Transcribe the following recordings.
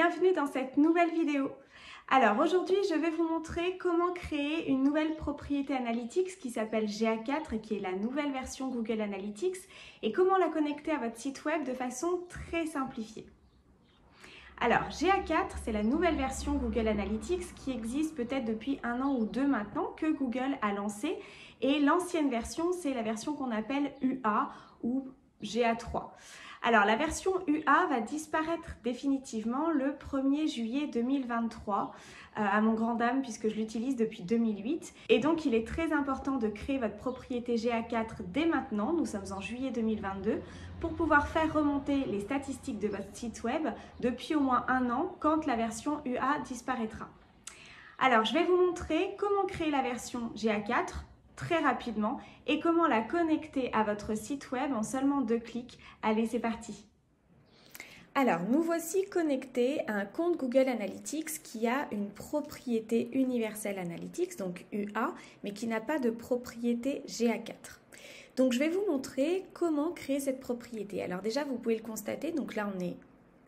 bienvenue dans cette nouvelle vidéo. Alors aujourd'hui, je vais vous montrer comment créer une nouvelle propriété Analytics qui s'appelle GA4 et qui est la nouvelle version Google Analytics et comment la connecter à votre site web de façon très simplifiée. Alors GA4, c'est la nouvelle version Google Analytics qui existe peut-être depuis 1 an ou 2 maintenant que Google a lancé et l'ancienne version, c'est la version qu'on appelle UA ou GA3. Alors, la version UA va disparaître définitivement le 1er juillet 2023, à mon grand dam, puisque je l'utilise depuis 2008. Et donc, il est très important de créer votre propriété GA4 dès maintenant, nous sommes en juillet 2022, pour pouvoir faire remonter les statistiques de votre site web depuis au moins 1 an, quand la version UA disparaîtra. Alors, je vais vous montrer comment créer la version GA4, très rapidement et comment la connecter à votre site web en seulement 2 clics. Allez, c'est parti. Alors, nous voici connectés à un compte Google Analytics qui a une propriété Universal Analytics, donc UA, mais qui n'a pas de propriété GA4. Donc, je vais vous montrer comment créer cette propriété. Alors déjà, vous pouvez le constater, donc là, on est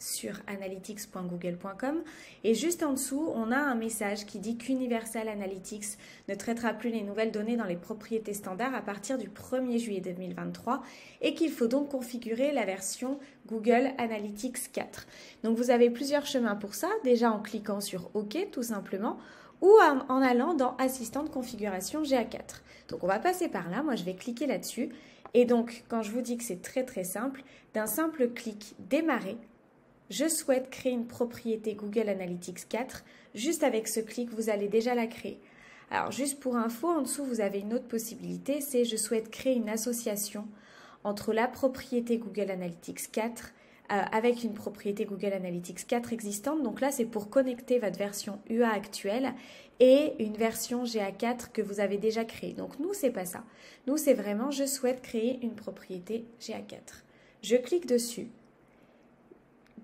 sur analytics.google.com et juste en dessous on a un message qui dit qu'Universal Analytics ne traitera plus les nouvelles données dans les propriétés standards à partir du 1er juillet 2023 et qu'il faut donc configurer la version Google Analytics 4. Donc vous avez plusieurs chemins pour ça, déjà en cliquant sur OK tout simplement ou en allant dans Assistant de configuration GA4. Donc on va passer par là, moi je vais cliquer là-dessus et donc quand je vous dis que c'est très simple, d'un simple clic démarrer, je souhaite créer une propriété Google Analytics 4. Juste avec ce clic, vous allez déjà la créer. Alors, juste pour info, en dessous, vous avez une autre possibilité, c'est je souhaite créer une association entre la propriété Google Analytics 4 avec une propriété Google Analytics 4 existante. Donc là, c'est pour connecter votre version UA actuelle et une version GA4 que vous avez déjà créée. Donc nous, c'est pas ça. Nous, c'est vraiment je souhaite créer une propriété GA4. Je clique dessus.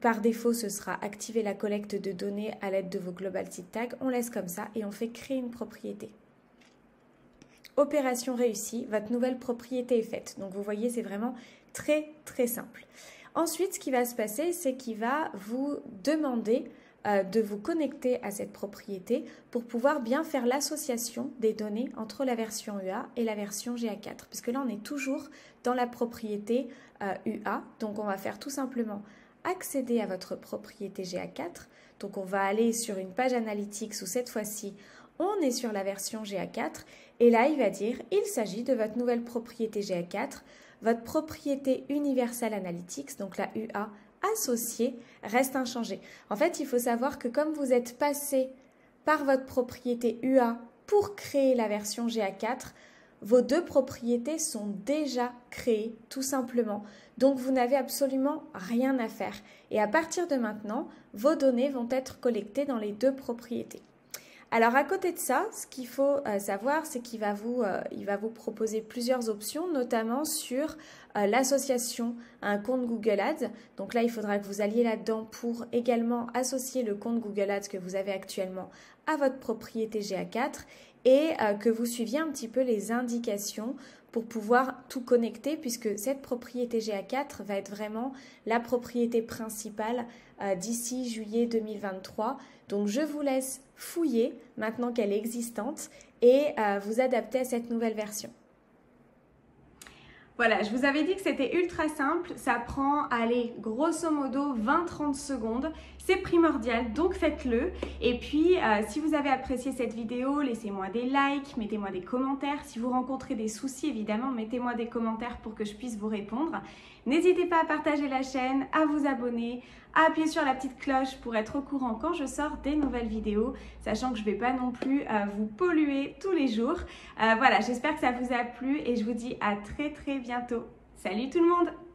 Par défaut, ce sera activer la collecte de données à l'aide de vos Global Site Tags. On laisse comme ça et on fait créer une propriété. Opération réussie, votre nouvelle propriété est faite. Donc vous voyez, c'est vraiment très simple. Ensuite, ce qui va se passer, c'est qu'il va vous demander de vous connecter à cette propriété pour pouvoir bien faire l'association des données entre la version UA et la version GA4. Puisque là, on est toujours dans la propriété UA. Donc on va faire tout simplement accéder à votre propriété GA4. Donc on va aller sur une page Analytics où cette fois-ci on est sur la version GA4 et là il va dire il s'agit de votre nouvelle propriété GA4, votre propriété Universal Analytics, donc la UA associée reste inchangée. En fait il faut savoir que comme vous êtes passé par votre propriété UA pour créer la version GA4, vos 2 propriétés sont déjà créées tout simplement. Donc vous n'avez absolument rien à faire. Et à partir de maintenant, vos données vont être collectées dans les 2 propriétés. Alors à côté de ça, ce qu'il faut savoir, c'est qu'il va vous proposer plusieurs options, notamment sur l'association à un compte Google Ads. Donc là, il faudra que vous alliez là-dedans pour également associer le compte Google Ads que vous avez actuellement à votre propriété GA4 et que vous suiviez un petit peu les indications pour pouvoir tout connecter puisque cette propriété GA4 va être vraiment la propriété principale d'ici juillet 2023. Donc je vous laisse fouiller maintenant qu'elle est existante et vous adapter à cette nouvelle version. Voilà, je vous avais dit que c'était ultra simple, ça prend, allez, grosso modo 20-30 secondes, c'est primordial, donc faites-le. Et puis, si vous avez apprécié cette vidéo, laissez-moi des likes, mettez-moi des commentaires. Si vous rencontrez des soucis, évidemment, mettez-moi des commentaires pour que je puisse vous répondre. N'hésitez pas à partager la chaîne, à vous abonner, à appuyer sur la petite cloche pour être au courant quand je sors des nouvelles vidéos, sachant que je ne vais pas non plus vous polluer tous les jours. Voilà, j'espère que ça vous a plu et je vous dis à très bientôt. Salut tout le monde!